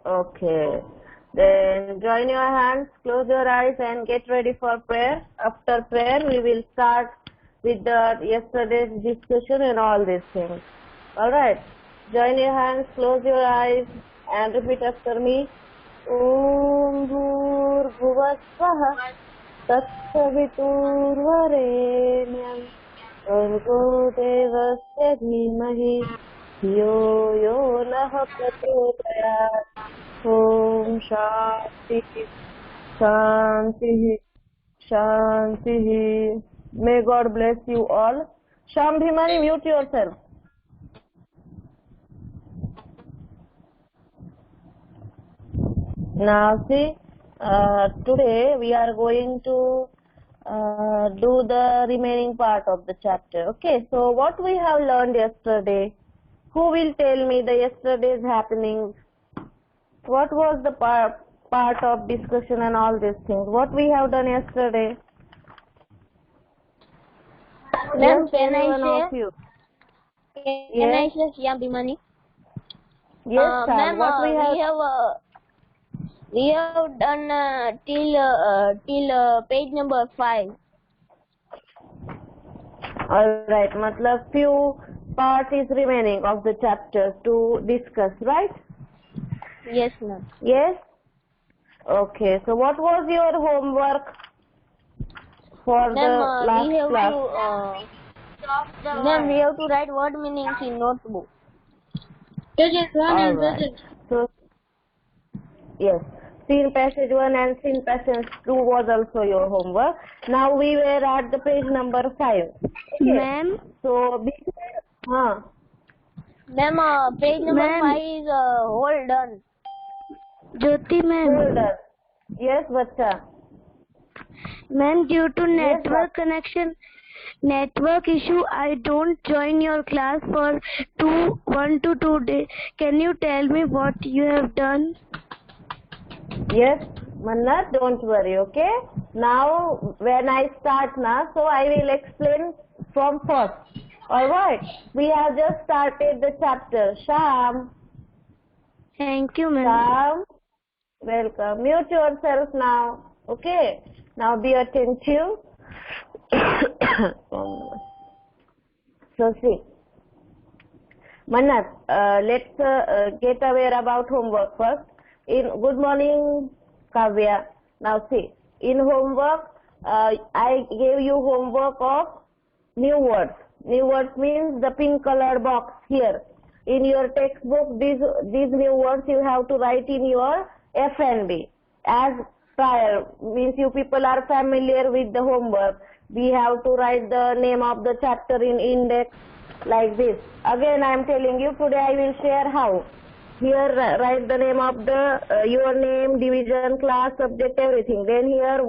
Okay. Then join your hands, close your eyes and get ready for prayer. After prayer, we will start with the yesterday's discussion and all these things. Alright. Join your hands, close your eyes and repeat after me. Om Bhurbhuvah Swaha Tatsavituर्वरेण्यं भर्गो देवस्य धीमहि धियो यो नः प्रचोदयात्. Om Shanti Shanti Shanti. May God bless you all. Sham Bhimani, mute yourself. Now see, today we are going to do the remaining part of the chapter. Okay, so what we have learned yesterday? Who will tell me the yesterday's happenings? What was the part of discussion and all these things? What we have done yesterday? Ma'am, can I say? Yes. I say Sham Bhimani? Yes, ma'am, what we have done till page number 5. Alright, matlab few part is remaining of the chapter to discuss, right? Yes, ma'am. Yes? Okay, so what was your homework for the last class? Ma'am, we have to write word meanings in notebook. Alright. So, yes, scene passage 1 and scene passage 2 was also your homework. Now we were at the page number 5. Okay. Ma'am? So, Ma'am, page number 5 is all done. Jyoti ma'am. Hold on. Yes, bacha. Ma'am, due to network network issue, I don't join your class for 1 to 2 days. Can you tell me what you have done? Yes, Mannat, don't worry, okay? Now, when I start now, so I will explain from first. Alright, we have just started the chapter. Sham. Thank you, ma'am. Sham, welcome. Mute yourself now, okay? Now be attentive. So see, Mannat, let's get aware about homework first. Good morning, Kavya. Now see, in homework, I gave you homework of new words. New words means the pink color box here. In your textbook, these new words you have to write in your FNB. As prior, means you people are familiar with the homework. We have to write the name of the chapter in index like this. Again, I am telling you, today I will share how. Here write the name of the your name, division, class, subject, everything. Then here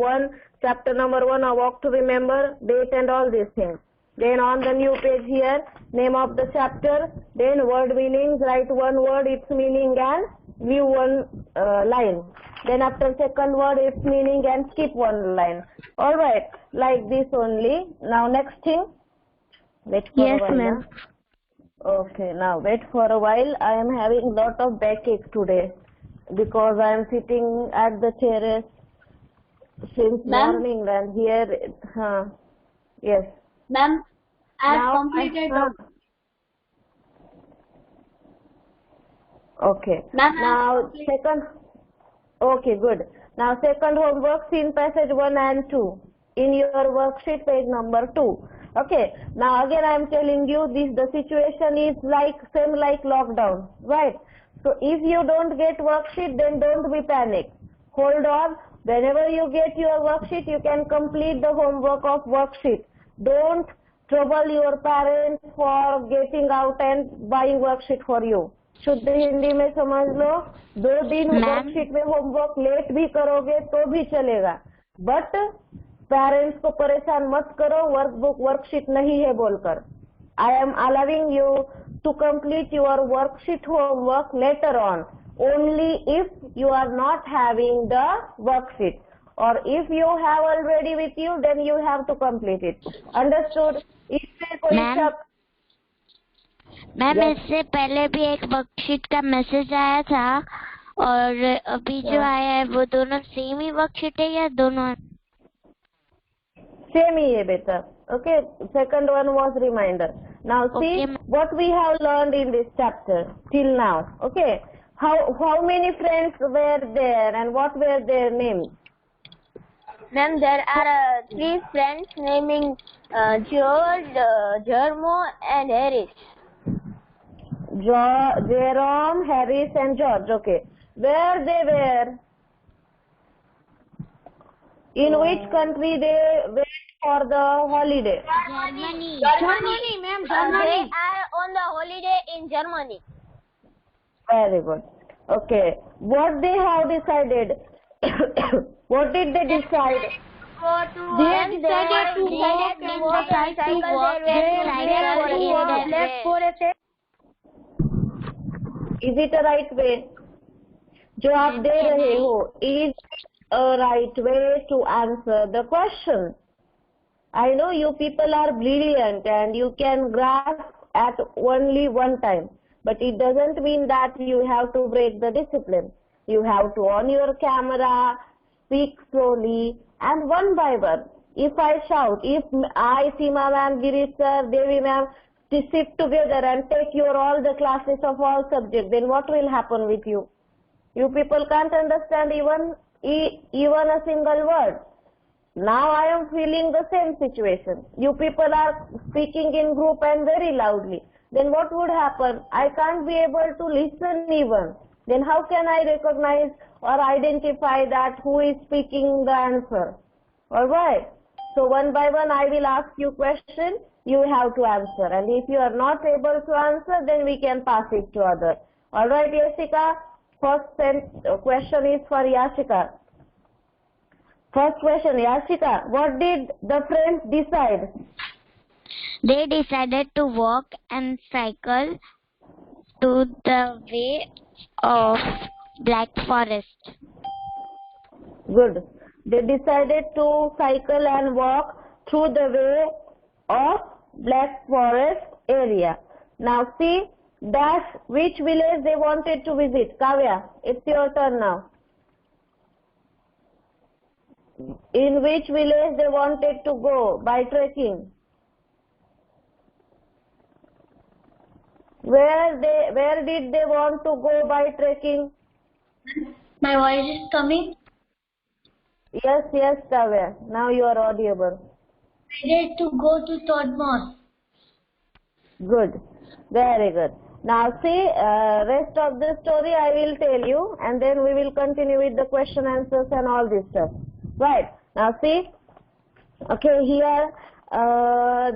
chapter number 1, a walk to remember, date and all these things. Then on the new page here, name of the chapter, then word meanings, write one word, its meaning and view one line. Then after second word, its meaning and skip one line. Alright, like this only. Now next thing. Wait for yes, a while. ma'am. Okay, now wait for a while. I am having lot of backache today because I am sitting at the terrace since morning and here, yes. Ma'am, I have Now completed. Okay. Now second. Okay, good. Now second homework, scene passage 1 and 2 in your worksheet, page number 2. Okay. Now again I am telling you this. The situation is same like lockdown, right? So if you don't get worksheet, then don't be panic. Hold on. Whenever you get your worksheet, you can complete the homework of worksheet. Don't trouble your parents for getting out and buying worksheet for you. शुद्ध हिंदी में समझ लो, 2 दिन worksheet में homework late भी करोगे तो भी चलेगा, बट पेरेंट्स को परेशान मत करो वर्कबुक वर्कशीट नहीं है बोलकर. I am allowing you to complete your worksheet homework later on, only if you are not having the worksheet, or if you have already with you, then you have to complete it. Understood? इससे कोई शक? Ma'am इससे पहले भी एक worksheet का message आया था और अभी जो आया है वो दोनों सेम ही वर्कशीट है या दोनों? Same ही है बेटा. Okay, second one was reminder. Now see what we have learned in this chapter till now. Okay, how many friends were there and what were their names? Ma'am, there are 3 friends naming George, Jermo and Harris. Jerome, Harris and George. Okay, where they were? In which country they went for the holiday? Germany, ma'am. They are on the holiday in Germany. Very good. Okay, what they have decided? What did they decide? They decided to walk and cycle. Is it a right way? जो आप दे रहे हो is a right way to answer the question. I know you people are brilliant and you can grasp at only one time, but it doesn't mean that you have to break the discipline. You have to on your camera, speak slowly and one by one. If I shout, if I, Seema ma'am, Girish sir, Devi ma'am, to sit together and take your all the classes of all subjects, then what will happen with you? You people can't understand even a single word. Now I am feeling the same situation. You people are speaking in group and very loudly. Then what would happen? I can't be able to listen even. Then how can I recognize or identify that who is speaking the answer? Alright. So one by one I will ask you question. You have to answer. And if you are not able to answer, then we can pass it to other. Alright, Yashika. First question is for Yashika. First question, Yashika, what did the friends decide? They decided to walk and cycle to the way of Black Forest. Good. They decided to cycle and walk through the way of Black Forest area. Now see, which village they wanted to visit. Kavya, it's your turn now. In which village they wanted to go by trekking? Where did they want to go by trekking? My voice is coming? Yes, Kavya. Now you are audible. I need to go to Todmos. Good. Very good. Now see, rest of the story I will tell you and then we will continue with the question answers and all this stuff. Right. Now see, okay, here all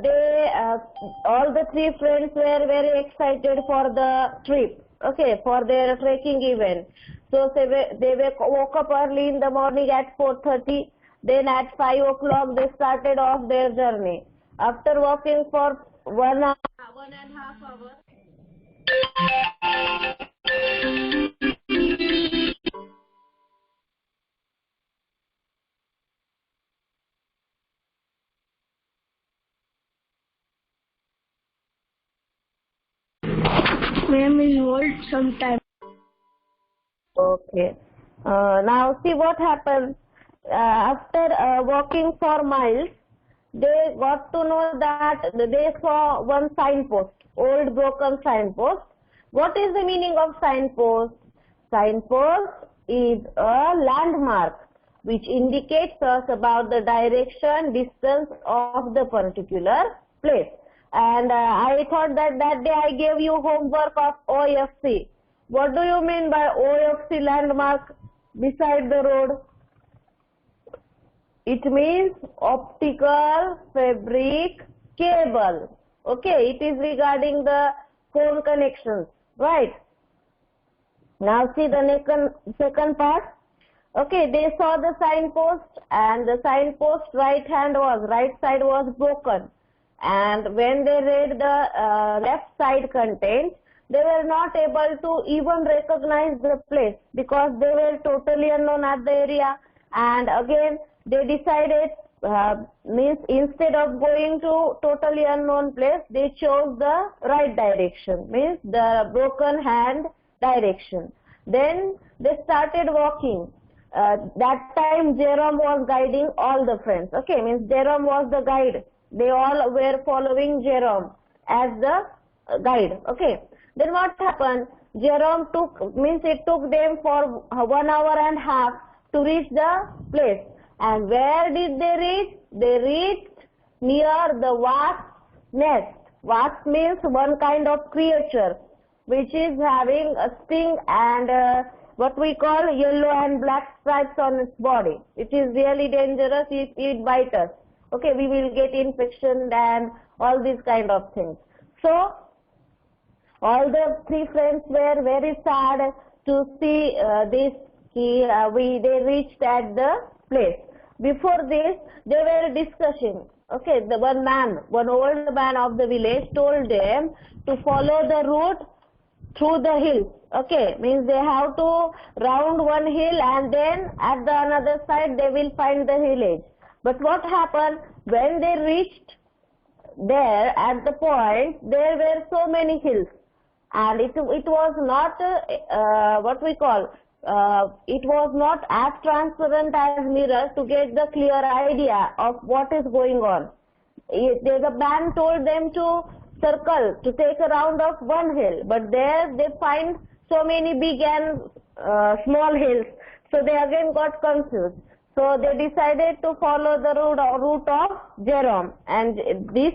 the 3 friends were very excited for the trip, okay, for their trekking event. So they woke up early in the morning at 4:30. Then at 5 o'clock they started off their journey. After walking for 1 hour, 1.5 hours. Ma'am is hold sometime. Okay. Now see what happened. After walking for miles, they got to know that they saw one signpost, old broken signpost. What is the meaning of signpost? Signpost is a landmark which indicates us about the direction, distance of the particular place. And I thought that day I gave you homework of OFC. What do you mean by OFC landmark beside the road? It means optical fabric cable. Okay, it is regarding the phone connections, right? Now see the second part. Okay, they saw the signpost and the signpost right side was broken. And when they read the left side content, they were not able to even recognize the place because they were totally unknown at the area. And again, they decided, means instead of going to totally unknown place, they chose the right direction, means the broken hand direction. Then they started walking. That time Jerome was guiding all the friends. Okay, means Jerome was the guide. They all were following Jerome as the guide. Okay. Then what happened? Jerome it took them for 1 hour and a half to reach the place. And where did they reach? They reached near the wasp nest. Wasp means one kind of creature which is having a sting and what we call yellow and black stripes on its body. It is really dangerous if it bites us. Okay, we will get infection and all these kind of things. So, all the three friends were very sad to see this. They reached at the place. Before this, they were discussing. Okay, one old man of the village told them to follow the route through the hill. Okay, means they have to round one hill and then at the another side they will find the village. But what happened when they reached there at the point, there were so many hills and it was not what we call it was not as transparent as mirrors to get the clear idea of what is going on. The man told them to circle, to take a round of one hill, but there they find so many big and small hills, so they again got confused. So they decided to follow the route of Jerome, and this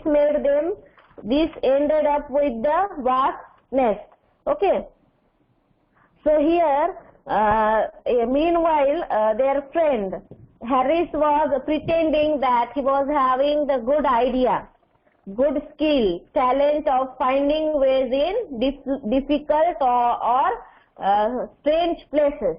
ended up with the wasp nest. Okay. So here, meanwhile, their friend Harris was pretending that he was having the good idea, good skill, talent of finding ways in difficult or strange places.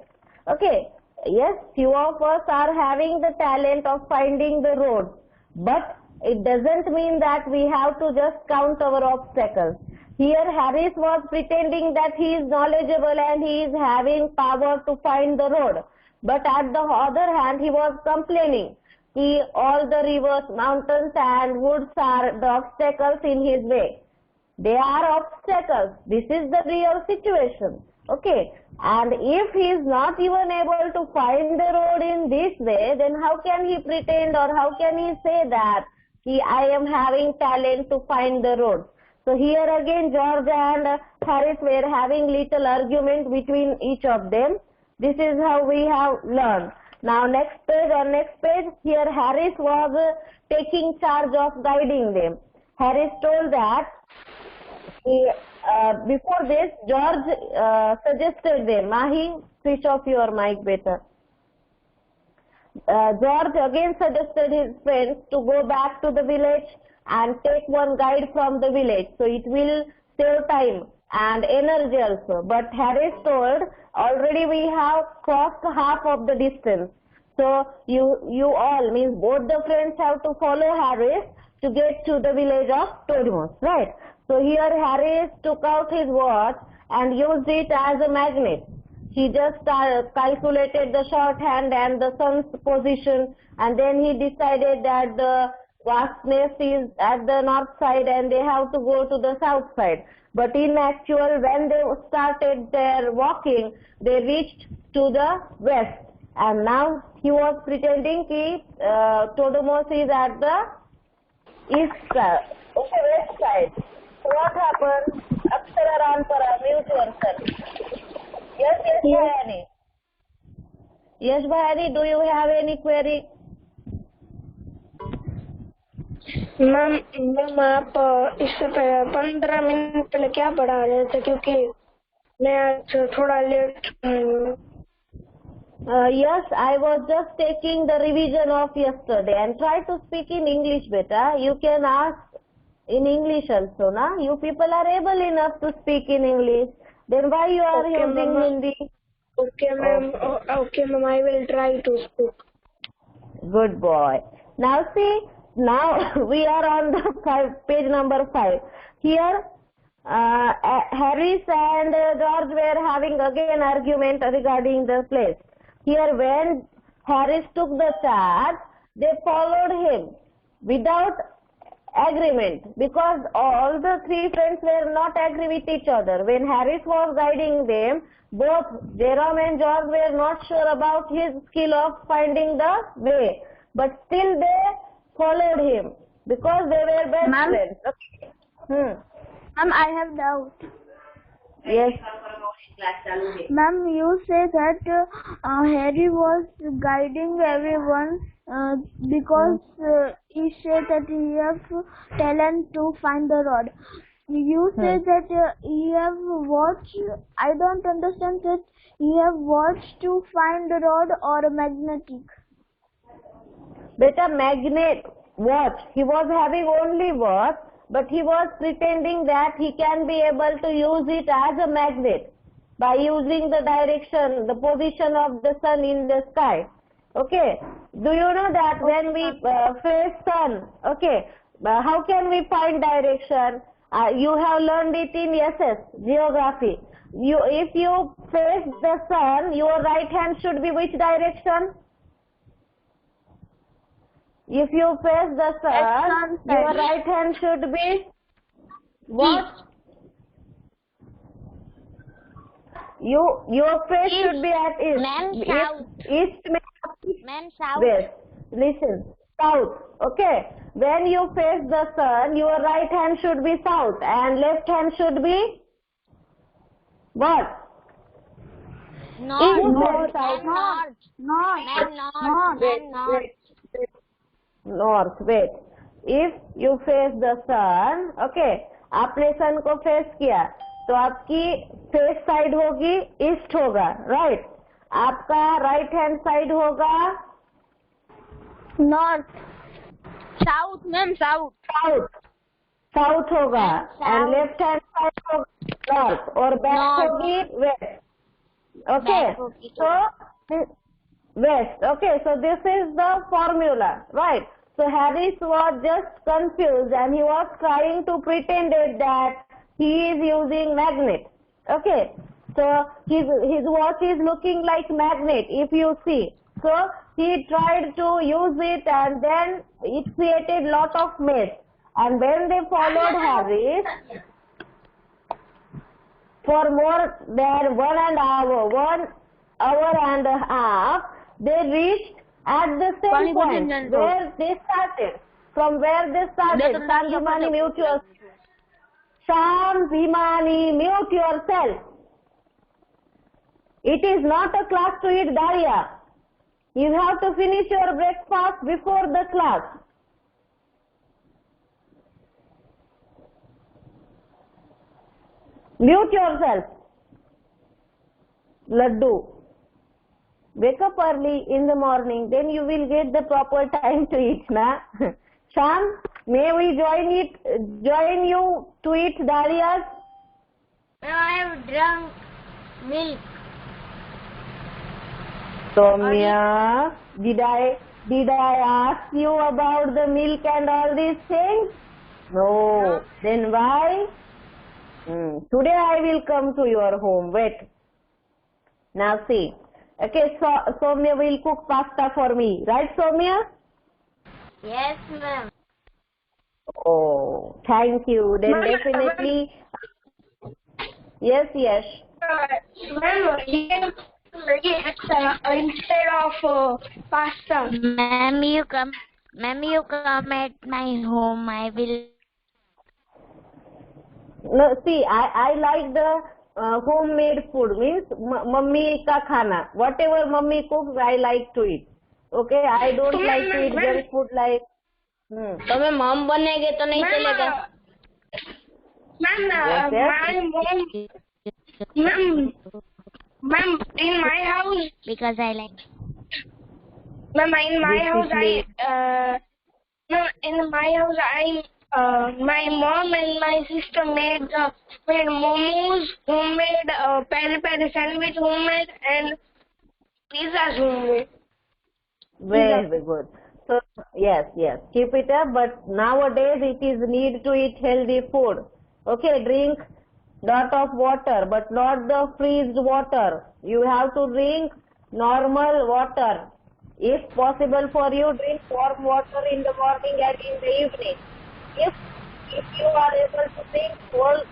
Okay, yes, few of us are having the talent of finding the road, but it doesn't mean that we have to just count our obstacles. Here Harris was pretending that he is knowledgeable and he is having power to find the road. But at the other hand, he was complaining. All the rivers, mountains and woods are the obstacles in his way. They are obstacles. This is the real situation. Okay. And if he is not even able to find the road in this way, then how can he pretend or how can he say that I am having talent to find the road? So here again George and Harris were having little argument between each of them. This is how we have learned. Now on next page, here Harris was taking charge of guiding them. Harris told that before this, George suggested them, Mahi, switch off your mic better. George again suggested his friends to go back to the village and take one guide from the village. So it will save time and energy also. But Harris told, already we have crossed half of the distance. So you all, means both the friends have to follow Harris to get to the village of Todimos, right? So here Harris took out his watch and used it as a magnet. He just calculated the shorthand and the sun's position, and then he decided that the wasp nest is at the north side and they have to go to the south side. But in actual, when they started their walking, they reached to the west. And now he was pretending that Todimos is at the east side, west side. So what happened? Akshara Ranpara, mute yourself. Yes, Bhayani. Yes, Bhayani, do you have any query? Ma'am आप इससे 15 minute पहले क्या पढ़ा रहे थे, क्योंकि मैं आज थोड़ा late Yes, I was just taking the revision of yesterday and try to speak in English better. You can ask in English also, na? You people are able enough to speak in English. Then why you are using Hindi? Okay, ma'am. Okay, ma'am. I will try to speak. Good boy. Now see, now we are on the page number 5. Here, Harris and George were having again argument regarding the place. Here, when Harris took the charge, they followed him without agreement, because all the three friends were not agree with each other. When Harris was guiding them, both Jerome and George were not sure about his skill of finding the way, but still they followed him because they were best friends. Okay. Ma'am, I have doubt. Yes. Ma'am, you say that Harry was guiding everyone because he said that he has talent to find the rod. You say that he have watched. I don't understand that he have watched to find the rod or a magnetic. Beta, magnet watch. He was having only watch, but he was pretending that he can be able to use it as a magnet by using the direction, the position of the sun in the sky. Okay. Do you know that when we face sun, okay, how can we find direction? You have learned it in SS, geography. If you face the sun, your right hand should be which direction? If you face the sun, your right hand should be what? Your face should be at east. East means west. Listen, south. Okay. When you face the sun, your right hand should be south and left hand should be what? North. North. Wait. If you face the sun, okay, आपने सन को face किया तो आपकी face side होगी east होगा, right? आपका right hand side होगा north. South ma'am, south होगा एंड लेफ्ट हैंड साइड होगा नॉर्थ और बैक होगी waste. Okay, so west. Okay, so this is the formula, right? So Harris was just confused and he was trying to pretend that he is using magnet. Okay, so his watch is looking like magnet if you see. So he tried to use it and then it created lot of mess. And when they followed Harris for more than 1 hour and a half, they reached at the same point where they started. From where they started. Sham Bhimani, mute yourself. Sham Bhimani, mute yourself. It is not a class to eat dalia. You have to finish your breakfast before the class. Mute yourself. Laddu. Wake up early in the morning, then you will get the proper time to eat, na? Sham, may we join you to eat dalias? I have drunk milk. Soumya, did I ask you about the milk and all these things? No. Then why? Today I will come to your home. Wait. Now see. Okay, so Soumya will cook pasta for me. Right, Soumya? Yes, ma'am. Oh, thank you. Then definitely. Yes. Ma'am, instead of pasta. Ma'am, you come at my home. I will. No, see, I like the homemade food, means mummy ka khana. Whatever mummy cooks, I like to eat. Okay, I don't like to eat junk food like. तो मैं mom बनेगे तो नहीं चलेगा. Ma'am, in my house. Because I like. Ma'am, in my house, my mom and my sister made momos, homemade peri-peri sandwich, homemade, and pizzas homemade. Very good. So yes, keep it up. But nowadays it is need to eat healthy food. Okay, drink lot of water, but not the freezed water. You have to drink normal water. If possible for you, drink warm water in the morning and in the evening. if you are able to drink whole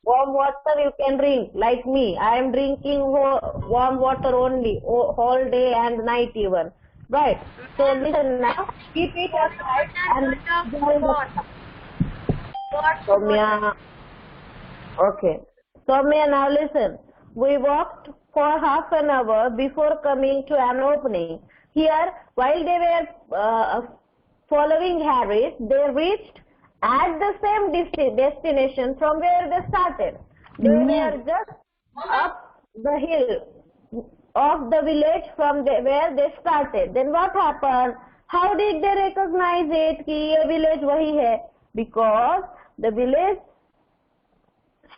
warm water, you can drink. Like me, I am drinking warm water only whole day and night even. Right. So listen now. Keep it aside and join the. Soumya. Okay. Soumya, now listen. We walked for half an hour before coming to an opening. Here, while they were following Harris, they reached at the same destination from where they started. They were just up the hill of the village from where they started. Then what happened? How did they recognize it कि ये village वही है? Because the village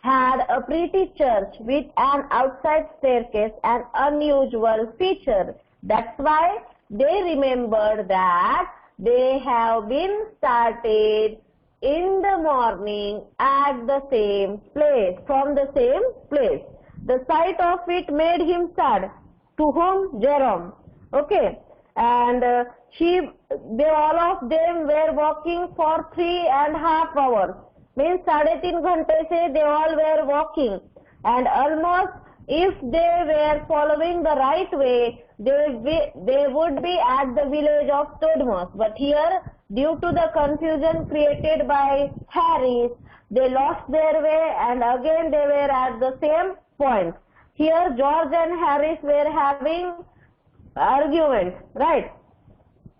had a pretty church with an outside staircase, an unusual feature. That's why they remembered that they have been started in the morning at the same place, from the same place. The sight of it made him sad. To whom? Jerome. Okay. And they all of them were walking for 3.5 hours. Means 3.5 घंटे से they all were walking. And almost if they were following the right way, they would be at the village of Todmos. But here, due to the confusion created by Harris, they lost their way and again they were at the same point. Here, George and Harris were having argument, right?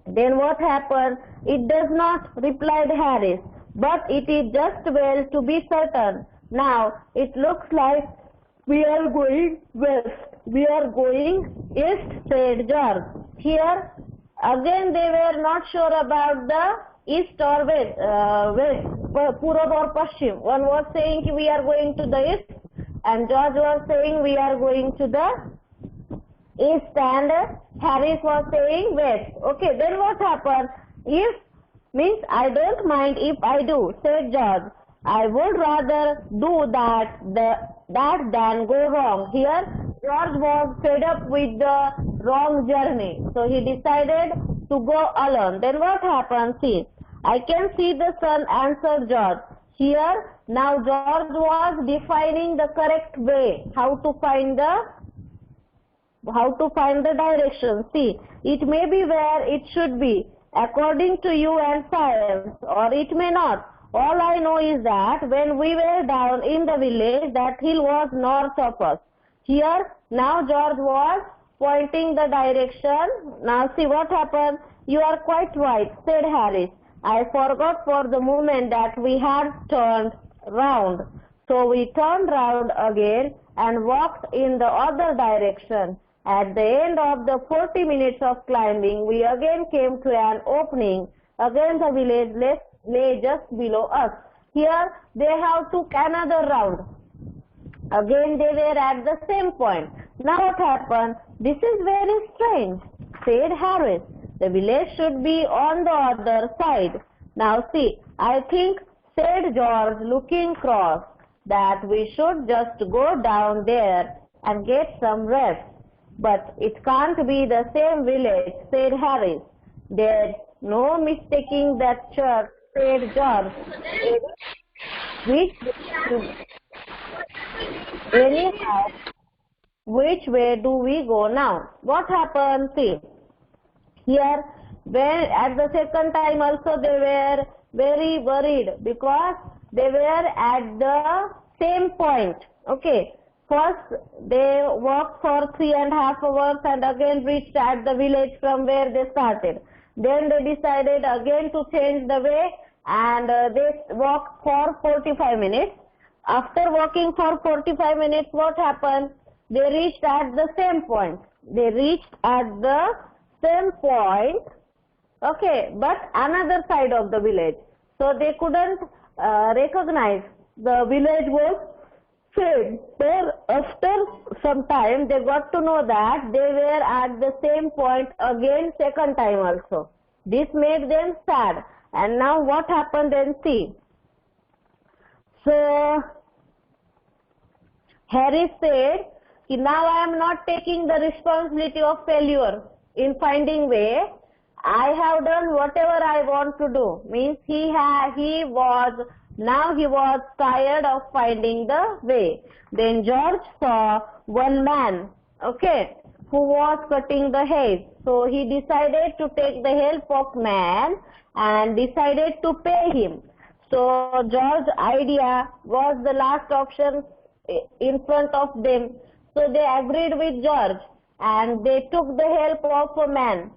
Then what happened? It does not, replied Harris, but it is just well to be certain. Now, it looks like we are going west. We are going east, said George. Here, again they were not sure about the east or west, Purab or Pashchim. One was saying we are going to the east, and George was saying we are going to the east, and Harris was saying west. Okay, then what happened? If means I don't mind if I do, said George. I would rather do that than go wrong. Here, George was fed up with the wrong journey, so he decided to go alone. Then what happened? See, I can see the sun, answered George. Here, now George was defining the correct way, how to find the direction. See, it may be where it should be, according to you and science, or it may not. All I know is that when we were down in the village, that hill was north of us. Here, now George was pointing the direction. Now see what happened. You are quite right, said Harris. I forgot for the moment that we had turned round. So we turned round again and walked in the other direction. At the end of the 40 minutes of climbing, we again came to an opening. Again the village lay just below us. Here they have took another round. Again they were at the same point. Now what happened? This is very strange, said Harris. The village should be on the other side. Now see, I think, said George, looking cross, that we should just go down there and get some rest. But it can't be the same village, said Harris. There's no mistaking that church, said George. Anyhow, which way do we go now? What happened? See, here, when at the second time also they were very worried because they were at the same point. Okay. First, they walked for 3.5 hours and again reached at the village from where they started. Then they decided again to change the way and they walked for 45 minutes. After walking for 45 minutes, what happened? They reached at the same point. They reached at the same point, okay, but another side of the village. So they couldn't recognize the village was same. Then after some time, they got to know that they were at the same point again second time also. This made them sad. And now what happened then? See. So Harris said, now I am not taking the responsibility of failure in finding way. I have done whatever I want to do. Means he was tired of finding the way. Then George saw one man, okay, who was cutting the hay. So he decided to take the help of man and decided to pay him. So George's idea was the last option in front of them. So they agreed with George and they took the help of a man.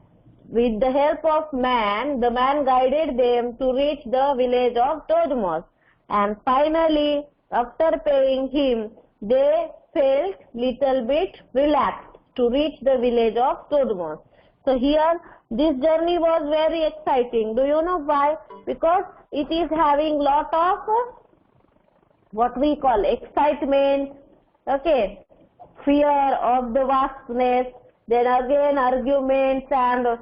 With the help of man, the man guided them to reach the village of Todmos. And finally, after paying him, they felt little bit relaxed to reach the village of Todmos. So here, this journey was very exciting. Do you know why? Because it is having lot of what we call excitement, okay, fear of the vastness, then again arguments and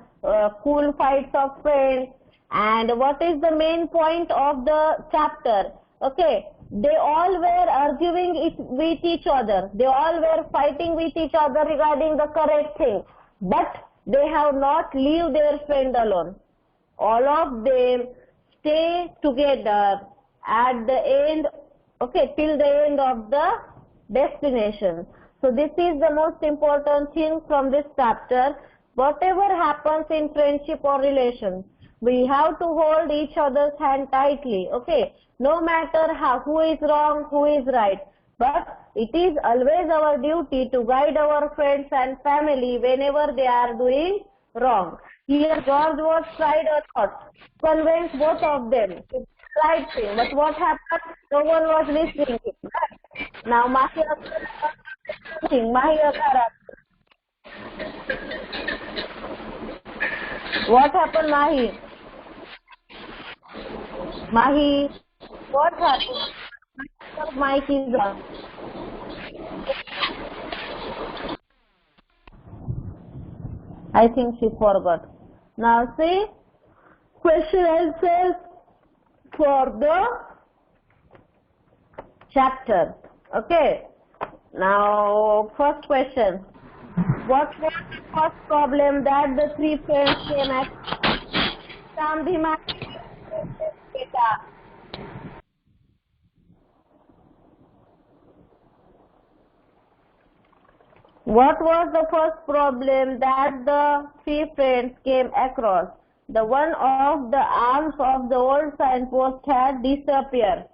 cool fights of friends. And what is the main point of the chapter? Okay, they all were arguing with each other. They all were fighting with each other regarding the correct thing. But they have not leave their friend alone. All of them stay together at the end, okay, till the end of the destination. So this is the most important thing from this chapter. Whatever happens in friendship or relation, we have to hold each other's hand tightly, okay? No matter who is wrong, who is right. But it is always our duty to guide our friends and family whenever they are doing wrong. Here George was tried a lot, convinced both of them to do the right thing. But what happened? No one was listening to him. Right? Now Mahi what happened, Mahi? Mahi, what happened? Mic is on. I think she forgot. Now see, question answers for the chapter. Okay. Now, first question. What was the first problem that the three friends came at? What was the first problem that the three friends came across? The one of the arms of the old signpost had disappeared.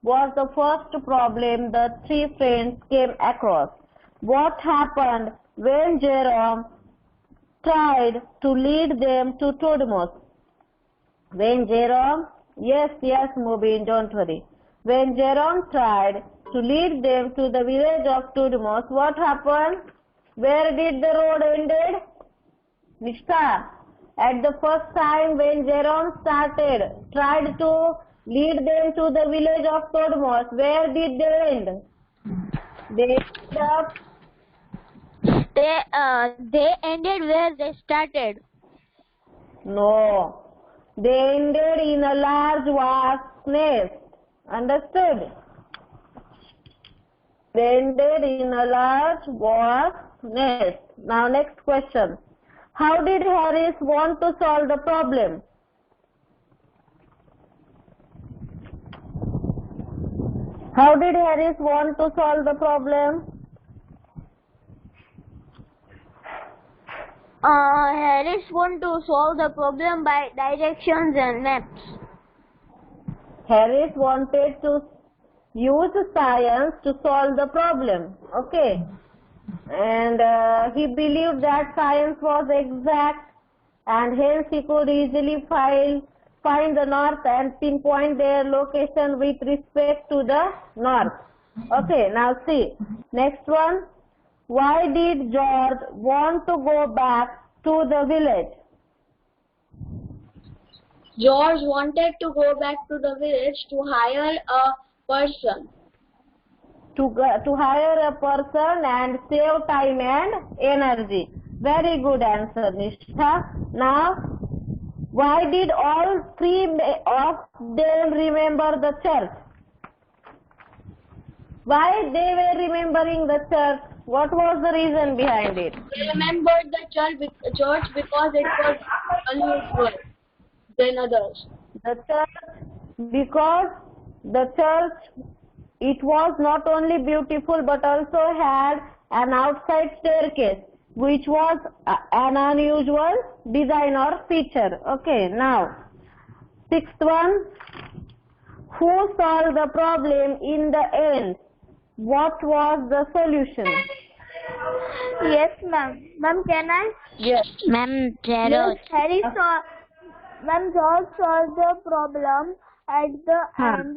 Was the first problem the three friends came across. What happened when Jerome tried to lead them to Todmos? When Jerome, yes, Mubin, don't worry. When Jerome tried to lead them to the village of Todmos, what happened? Where did the road ended? Nishka, at the first time when Jerome tried to lead them to the village of Todmos, where did they end? They ended where they started. No, they ended in a large vastness. Understood? They ended in a large vastness. Now next question. How did Harris want to solve the problem? How did Harris want to solve the problem? Harris want to solve the problem by directions and maps. Harris wanted to use science to solve the problem. Okay. And he believed that science was exact and hence he could easily find the north and pinpoint their location with respect to the north. Okay, now see. Next one. Why did George want to go back to the village? George wanted to go back to the village to hire a person. To hire a person and save time and energy. Very good answer, Nishtha. Now, why did all three of them remember the church? Why they were remembering the church? What was the reason behind it? They remembered the church because it was unusual than others? The church, because the church, it was not only beautiful but also had an outside staircase, which was an unusual design or feature. Okay, now, sixth one, who solved the problem in the end? What was the solution? Yes, ma'am. Ma'am, can I? Yes. Ma'am, George. Yes, Harry saw. Ma'am, George solved the problem at the end.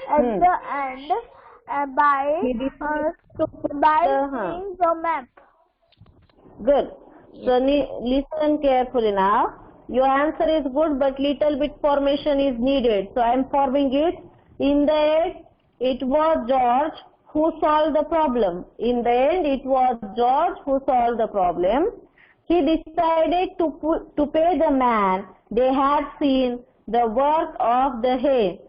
At the end, by He decided to put seeing the map. Good. So listen carefully now. Your answer is good, but little bit formation is needed. So I am forming it. In the end, it was George who solved the problem. In the end, it was George who solved the problem. He decided to pay the man they had seen the work of the hay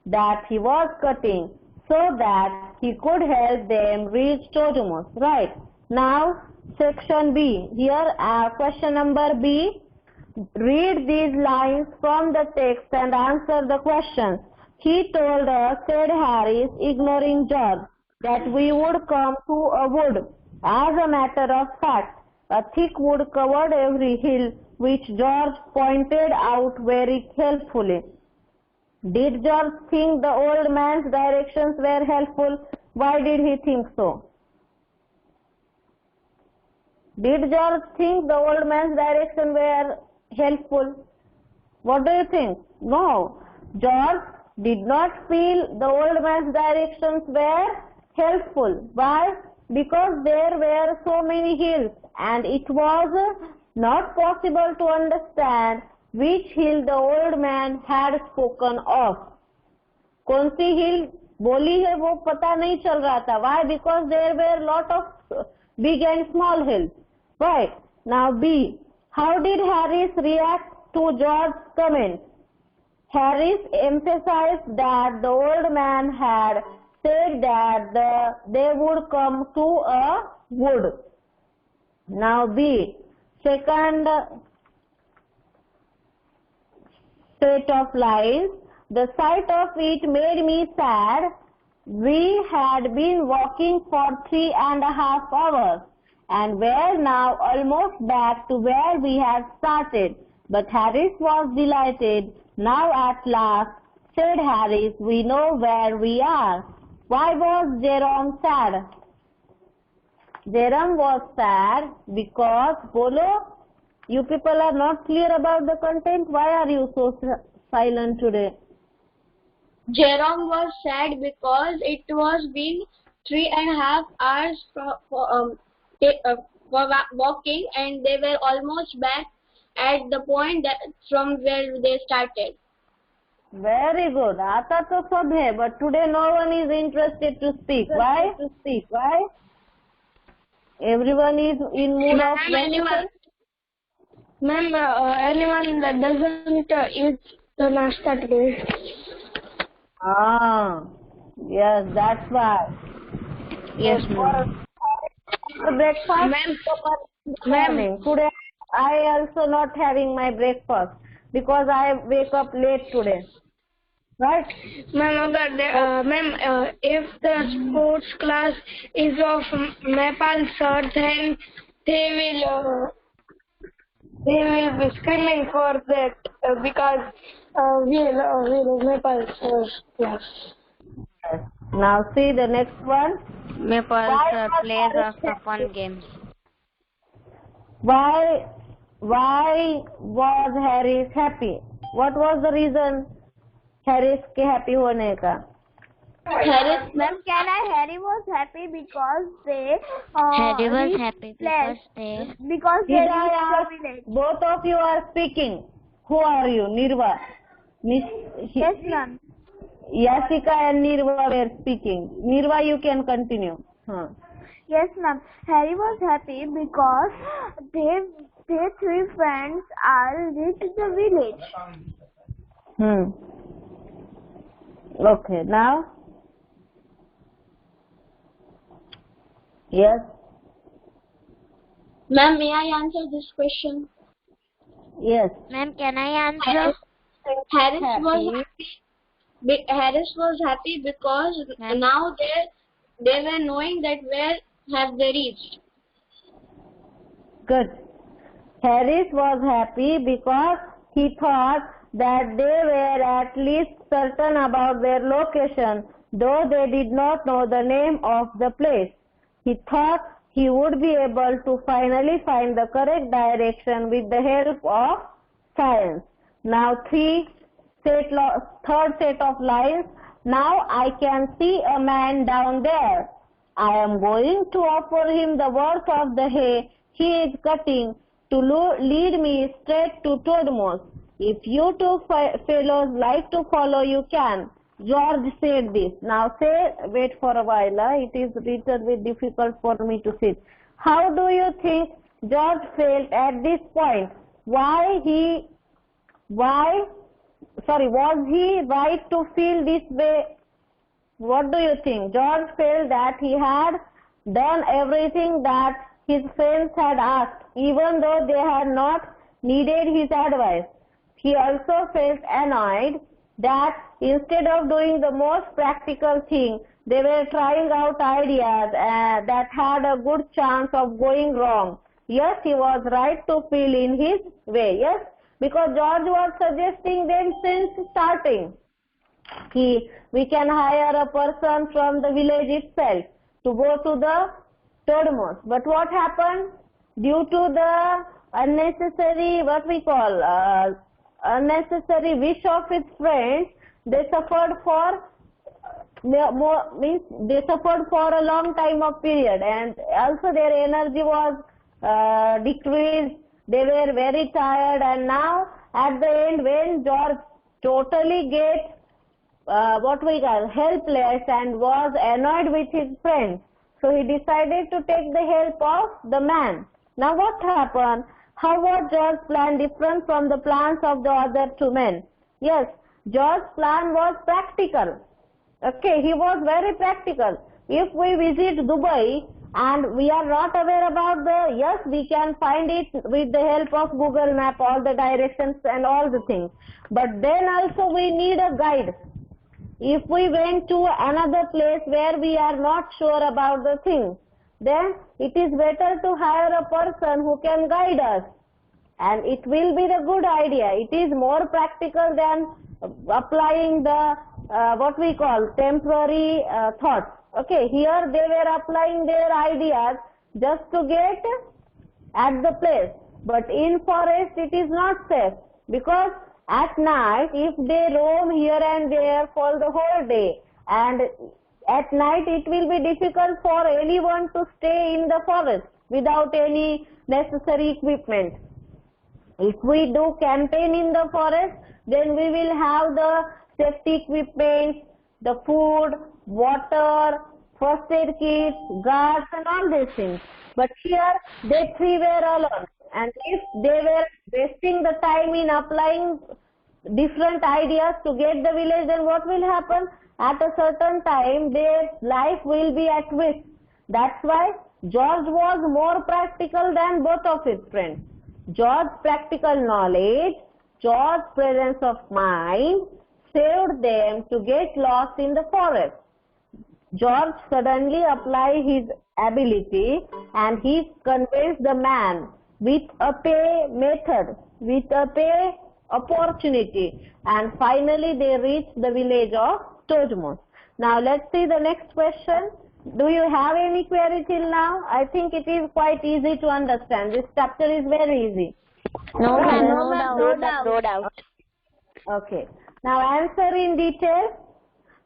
that he was cutting, so that he could help them reach Totomos. Right. Now, section B. Here, question number B. Read these lines from the text and answer the questions. He told us, said Harris, ignoring George, that we would come to a wood. As a matter of fact, a thick wood covered every hill, which George pointed out very helpfully. Did George think the old man's directions were helpful? Why did he think so? Did George think the old man's directions were helpful? What do you think? No. George did not feel the old man's directions were helpful. Why? Because there were so many hills and it was not possible to understand which hill the old man had spoken of. कौन सी हिल बोली है वो पता नहीं चल रहा था. Why? Because there were lot of big and small hills. Right. Now B. How did Harris react to George's comment? Harris emphasized that the old man had said that they would come to a wood. Now B. Second set of lines. The sight of it made me sad. We had been walking for 3.5 hours and were now almost back to where we had started. But Harris was delighted. Now at last, said Harris, we know where we are. Why was Jerome sad? Jerome was sad because, Bolo, you people are not clear about the content. Why are you so silent today? Jerome was sad because it was been 3.5 hours for walking, and they were almost back at the point that from where they started. Very good. Aata to sab hai, but today no one is interested to speak. Why? Why? Everyone is in mood of Ma'am, anyone that doesn't eat the nasta today. Yes, that's why. Yes, ma'am. Breakfast? Ma'am. Today I also not having my breakfast because I wake up late today. Right? Ma'am, if the sports class is of Nepal sir, then they will be screaming for that because we'll Nepal sir's class. Yes. Now see the next one. Maple plays of the fun games. Why was Harris happy? What was the reason Harris के happy होने का? Harris, ma'am, Harry was happy because they Harry was happy because they reached the village. Both of you are speaking. Who are you? Nirva. Yes, ma'am. Yasika and Nirva were speaking. Nirva, you can continue. Yes, ma'am. Harry was happy because their 3 friends are reached the village. Okay, now? Yes? Ma'am, may I answer this question? Yes. Ma'am, can I answer? Harris was happy. Harris was happy because now they were knowing that where have they reached. Good. Harris was happy because he thought that they were at least certain about their location, though they did not know the name of the place. He thought he would be able to finally find the correct direction with the help of science. Now third set of lines. Now I can see a man down there. I am going to offer him the worth of the hay he is cutting to lead me straight to Toadmouse. If you two fellows like to follow, you can. George said this. Now wait for a while. It is a little bit difficult for me to see. How do you think George felt at this point? Was he right to feel this way? What do you think? George felt that he had done everything that his friends had asked, even though they had not needed his advice. He also felt annoyed that instead of doing the most practical thing, they were trying out ideas that had a good chance of going wrong. Yes, he was right to feel in his way. Yes, because George was suggesting them since starting. We can hire a person from the village itself to go to the Toadmouse. But what happened? Due to the unnecessary, unnecessary wish of his friends, they suffered for a long time of period, and also their energy was decreased. They were very tired, and now at the end, when George totally gets helpless and was annoyed with his friends, so he decided to take the help of the man. Now what happened? How was George's plan different from the plans of the other two men? Yes, George's plan was practical. Okay, he was very practical. If we visit Dubai and we are not aware about yes, we can find it with the help of Google Map, all the directions and all the things. But then also we need a guide. If we went to another place where we are not sure about the thing, then it is better to hire a person who can guide us. And it will be the good idea. It is more practical than applying the temporary thoughts. Okay, here they were applying their ideas just to get at the place. But in forest it is not safe, because at night if they roam here and there for the whole day, and at night it will be difficult for anyone to stay in the forest without any necessary equipment. If we do campaign in the forest, then we will have the safety equipment, the food, water, first aid kits, guards and all these things. But here they three were alone, and if they were wasting the time in applying different ideas to get the village, then what will happen? At a certain time their life will be at risk. That's why George was more practical than both of his friends. George's practical knowledge, George's presence of mind saved them to get lost in the forest. George suddenly applied his ability and he convinced the man with a pay method, with a pay opportunity, and finally they reached the village of Toadmouse. Now let's see the next question. Do you have any query till now? I think it is quite easy to understand. This chapter is very easy. No doubt. Okay. Now answer in detail.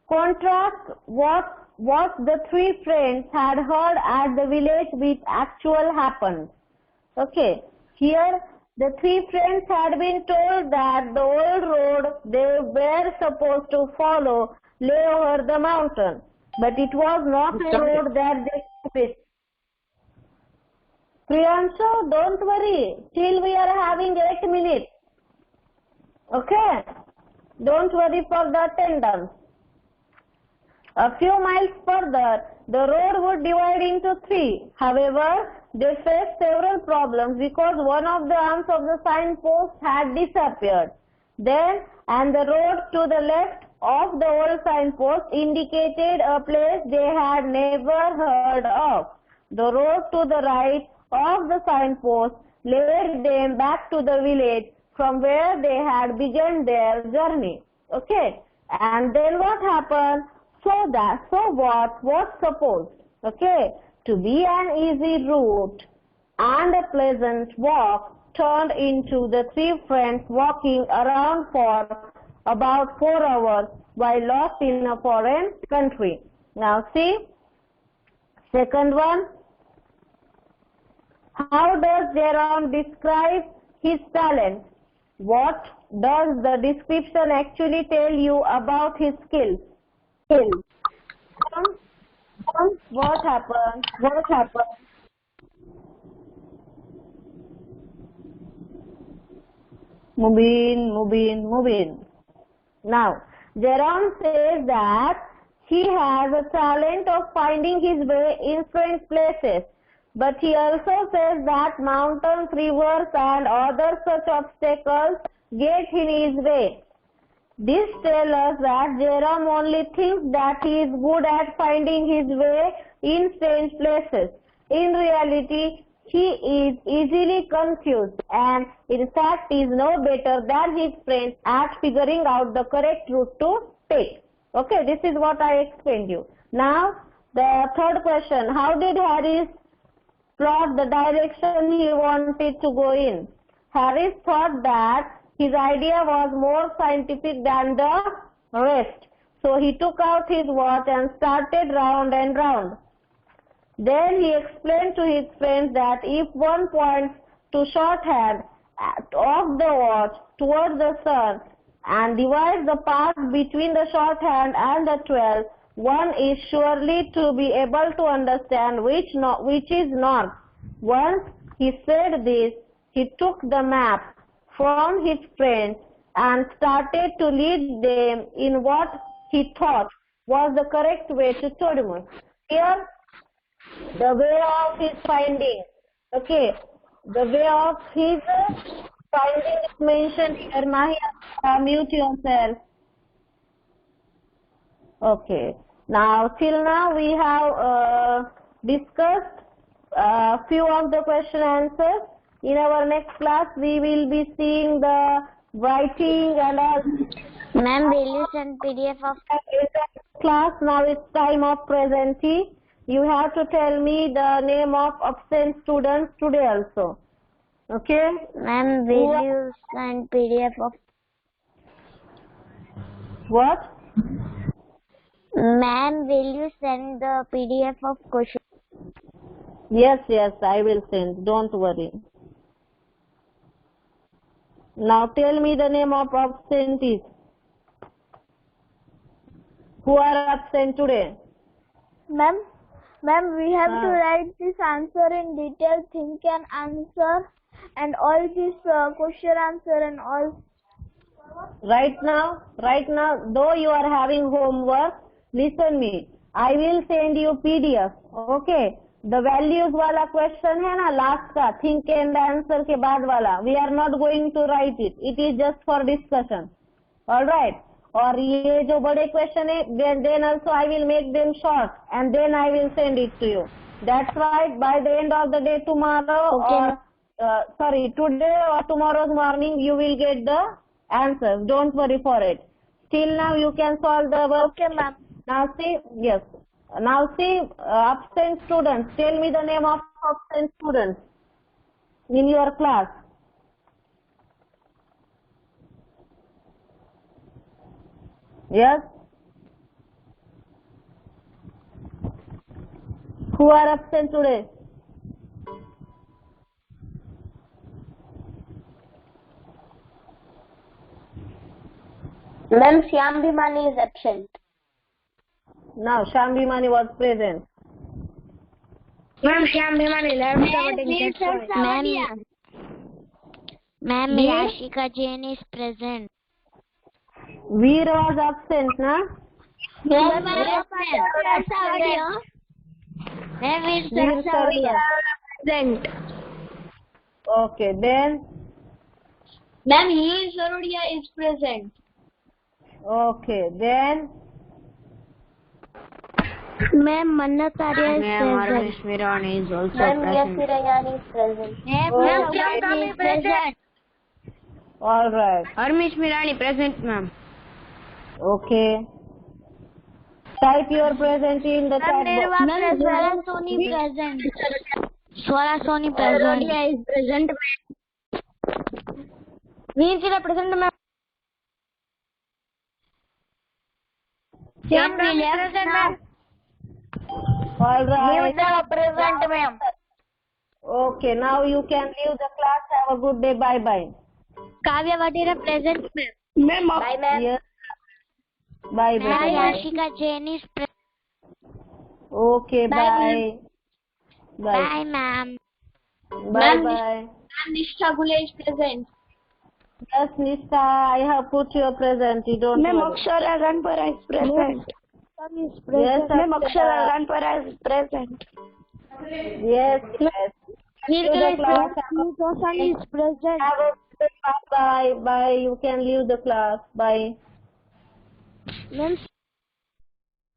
Contrast what the three friends had heard at the village with actual happened. Okay. Here the three friends had been told that the old road they were supposed to follow lay over the mountain. But it was not a road that they took. Priyanshu, don't worry. Till we are having 8 minutes. Okay? Don't worry for the attendance. A few miles further, the road would divide into three. However, they faced several problems because one of the arms of the signpost had disappeared. And the road to the left of the old signpost indicated a place they had never heard of. The road to the right of the signpost led them back to the village from where they had begun their journey. Okay, and then what happened? So what was supposed, okay, to be an easy route and a pleasant walk turned into the three friends walking around for about 4 hours while lost in a foreign country. Now see, second one. How does Jerome describe his talent? What does the description actually tell you about his skills? What happened? Mubin. Now, Jerome says that he has a talent of finding his way in strange places. But he also says that mountains, rivers and other such obstacles get in his way. This tells us that Jerome only thinks that he is good at finding his way in strange places. In reality, he is easily confused and in fact is no better than his friends at figuring out the correct route to take. Okay, this is what I explained you. Now, the third question, how did Harris plot the direction he wanted to go in? Harris thought that his idea was more scientific than the rest. So he took out his watch and started round and round. Then he explained to his friends that if one points to shorthand of the watch towards the sun and divides the path between the shorthand and the 12, one is surely to be able to understand which is north. Once he said this, he took the map from his friends and started to lead them in what he thought was the correct way to Todimus. Here, the way of his finding, okay, the way of his finding is mentioned here. Mahia, mute yourself. Okay. Now, till now we have discussed few of the question answers. In our next class, we will be seeing the writing and all. Ma'am, will you send PDF of class? Now it's time of presentee. You have to tell me the name of absent students today also. Okay? Ma'am, will you send PDF of what? Ma'am, will you send the PDF of question? Yes, I will send. Don't worry. Now tell me the name of absentees. Who are absent today? Ma'am, we have to write this answer in detail, think and answer, and all this question answer and all. Right now, though you are having homework, listen me. I will send you PDF. Okay. The values वाला question है ना last का think and answer के बाद वाला. We are not going to write it. It is just for discussion. All right. और ये जो बड़े question है, then also I will make them short and then I will send it to you. That's right. By the end of the day tomorrow, okay, or today or tomorrow's morning, you will get the answers. Don't worry for it. Till now you can solve the work. Okay, ma'am. Now see, yes. Now see, absent students. Tell me the name of absent students in your class. Yes? Who are absent today? Ma'am, Shyam Bhimani is absent. Now, Shyam Bhimani was present. Ma'am, Shyam Bhimani left the meeting. Ma'am, Yashika Jain is present. Veer was absent, na? Ma'am, Veer Sarvadia. present. Okay, then? Ma'am, he Sarodia is present. Okay, then? Ma'am, Mannat Arya is present. Miss Mirani is also Ma'am, present. Yasir Ayani is present. Okay. is present. All right. Miss Mirani present, ma'am. Okay. Type your present in the chat box. Ma'am, Swara Soni present. Swara Soni present. is present. Veerchila present, ma'am. Shyam present, ma'am. All right. present, ma'am. Okay, now you can leave the class. Have a good day. Bye bye. Kavya Vadera present, ma'am. Bye, ma'am. Yes. Bye Ma'am, bye. Yashika Jain is present. Okay, Bye, bye. Bye, ma'am. Bye bye. Ma'am, Nishtha Gule is present. Yes, Nishta, I have put your present. You don't Ma'am, worry. Akshara Ranpara is present. Yes, Ma'am, Akshara. Akshara Ranpara is present. Yes, yes. Veerchila class. is present. Have a good day. Bye bye. Bye. You can leave the class. Bye. Ma'am,